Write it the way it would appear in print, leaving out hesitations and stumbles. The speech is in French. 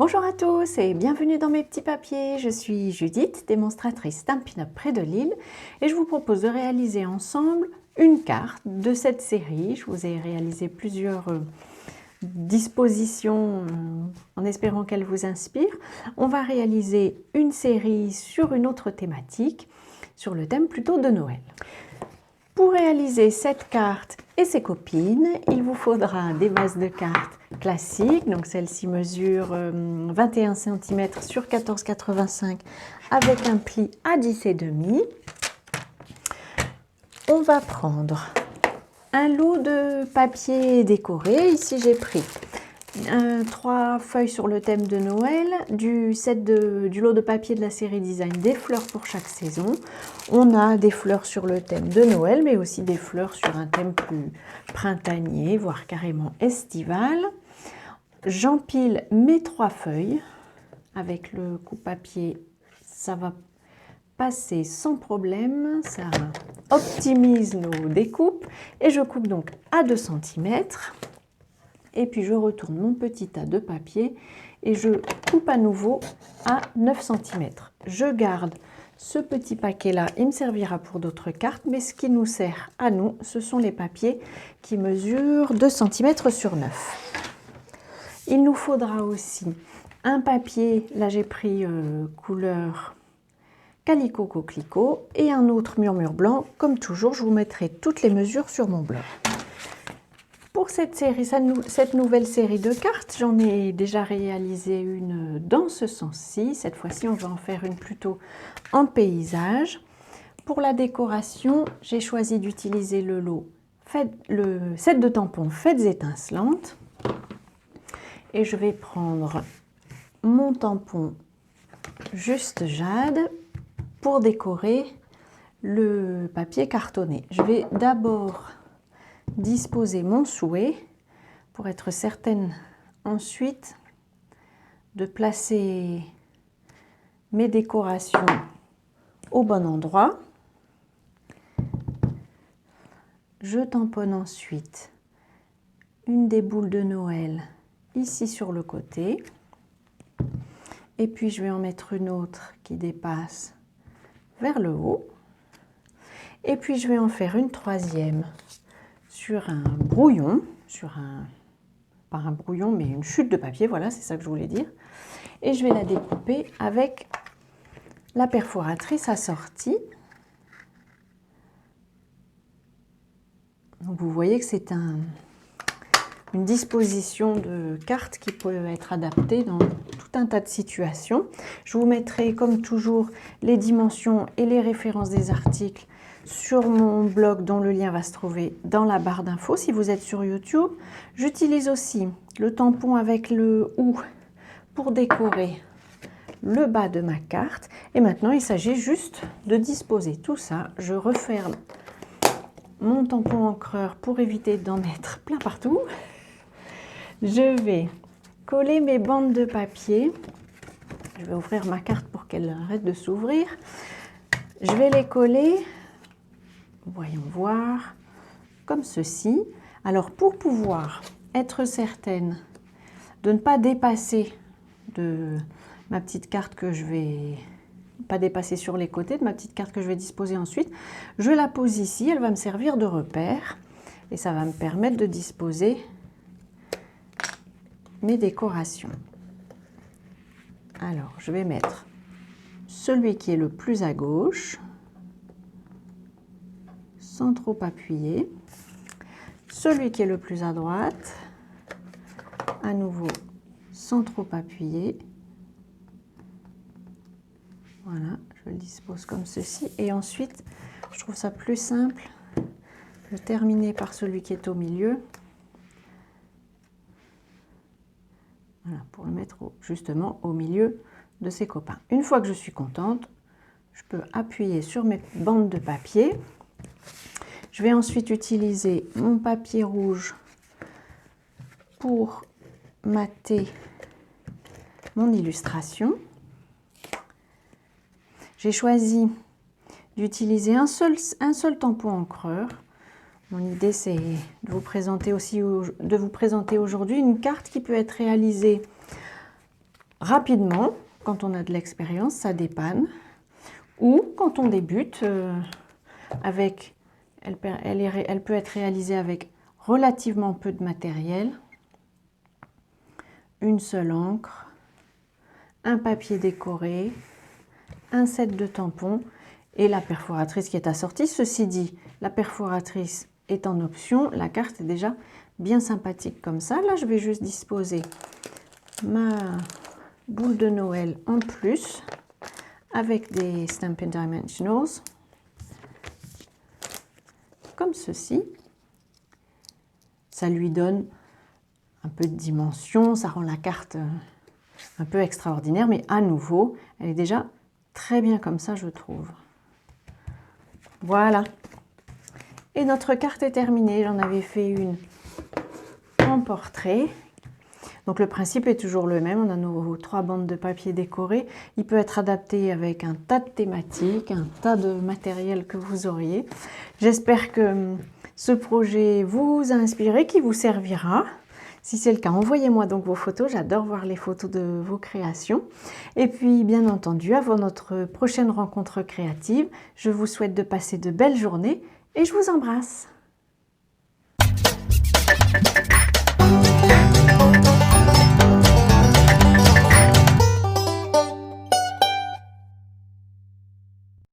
Bonjour à tous et bienvenue dans mes petits papiers. Je suis Judith, démonstratrice Stampin' Up près de Lille et je vous propose de réaliser ensemble une carte de cette série. Je vous ai réalisé plusieurs dispositions en espérant qu'elles vous inspirent. On va réaliser une série sur une autre thématique, sur le thème plutôt de Noël. Pour réaliser cette carte et ses copines, il vous faudra des bases de cartes classiques. Donc celle-ci mesure 21 cm sur 14,85 avec un pli à 10,5. On va prendre un lot de papier décoré. Ici j'ai pris 3 feuilles sur le thème de Noël, du lot de papier de la série Design, des fleurs pour chaque saison. On a des fleurs sur le thème de Noël, mais aussi des fleurs sur un thème plus printanier, voire carrément estival. J'empile mes 3 feuilles. Avec le coupe-papier, ça va passer sans problème, ça optimise nos découpes. Et je coupe donc à 2 cm. Et puis je retourne mon petit tas de papier et je coupe à nouveau à 9 cm. Je garde ce petit paquet-là, il me servira pour d'autres cartes, mais ce qui nous sert à nous, ce sont les papiers qui mesurent 2 cm sur 9. Il nous faudra aussi un papier, là j'ai pris couleur Calico Coquelicot, et un autre murmure blanc. Comme toujours, je vous mettrai toutes les mesures sur mon blog. Pour cette nouvelle série de cartes, j'en ai déjà réalisé une dans ce sens-ci. Cette fois-ci, on va en faire une plutôt en paysage. Pour la décoration, j'ai choisi d'utiliser le set de tampons Fêtes étincelantes. Et je vais prendre mon tampon Juste Jade pour décorer le papier cartonné. Je vais d'abord disposer mon souhait pour être certaine ensuite de placer mes décorations au bon endroit. Je tamponne ensuite une des boules de Noël ici sur le côté et puis je vais en mettre une autre qui dépasse vers le haut et puis je vais en faire une troisième sur un brouillon, pas un brouillon mais une chute de papier, voilà, c'est ça que je voulais dire. Et je vais la découper avec la perforatrice assortie. Donc vous voyez que c'est une disposition de carte qui peut être adaptée dans tout un tas de situations. Je vous mettrai comme toujours les dimensions et les références des articles sur mon blog dont le lien va se trouver dans la barre d'infos si vous êtes sur YouTube. J'utilise aussi le tampon avec le OU pour décorer le bas de ma carte. Et maintenant, il s'agit juste de disposer tout ça. Je referme mon tampon encreur pour éviter d'en mettre plein partout. Je vais coller mes bandes de papier. Je vais ouvrir ma carte pour qu'elle arrête de s'ouvrir. Je vais les coller, voyons voir, comme ceci. Alors pour pouvoir être certaine de ne pas dépasser de ma petite carte que je vais pas dépasser sur les côtés de ma petite carte que je vais disposer ensuite, je la pose ici, elle va me servir de repère et ça va me permettre de disposer mes décorations. Alors je vais mettre celui qui est le plus à gauche sans trop appuyer, celui qui est le plus à droite à nouveau sans trop appuyer. Voilà, je le dispose comme ceci. Et ensuite, je trouve ça plus simple de terminer par celui qui est au milieu. Voilà, pour le mettre justement au milieu de ses copains. Une fois que je suis contente, je peux appuyer sur mes bandes de papier. Je vais ensuite utiliser mon papier rouge pour mater mon illustration. J'ai choisi d'utiliser un seul tampon encreur. Mon idée, c'est de vous présenter aujourd'hui une carte qui peut être réalisée rapidement, quand on a de l'expérience, ça dépanne. Ou quand on débute, elle peut être réalisée avec relativement peu de matériel. Une seule encre, un papier décoré, un set de tampons et la perforatrice qui est assortie. Ceci dit, la perforatrice est en option, la carte est déjà bien sympathique comme ça. Là, je vais juste disposer ma boule de Noël en plus avec des Stampin' Dimensionals comme ceci. Ça lui donne un peu de dimension, ça rend la carte un peu extraordinaire, mais à nouveau, elle est déjà très bien comme ça, je trouve. Voilà. Et notre carte est terminée. J'en avais fait une en portrait. Donc le principe est toujours le même. On a nos 3 bandes de papier décorées. Il peut être adapté avec un tas de thématiques, un tas de matériel que vous auriez. J'espère que ce projet vous a inspiré, qu'il vous servira. Si c'est le cas, envoyez-moi donc vos photos. J'adore voir les photos de vos créations. Et puis, bien entendu, avant notre prochaine rencontre créative, je vous souhaite de passer de belles journées et je vous embrasse.